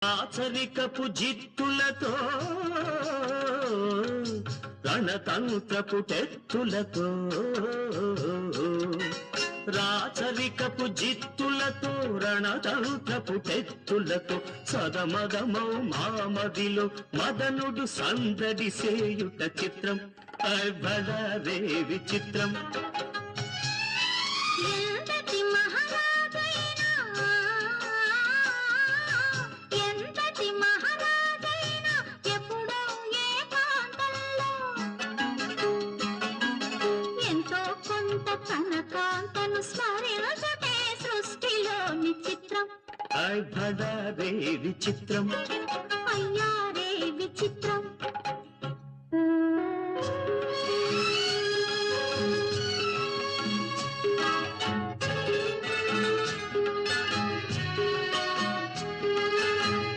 ఆచరికపు జిత్తులతో రణతంత్రపు టెత్తులతో రాచరికపు జిత్తులతో రణతంత్రపు టెత్తులతో సదమదమౌ మామదిలో మదనుడు సందడి సేయుట చిత్రం బలరే విచిత్రం కనకాంతను స్మరించుటే సృష్టిలోని చిత్రం బలరే విచిత్రం అయ్యారే విచిత్రం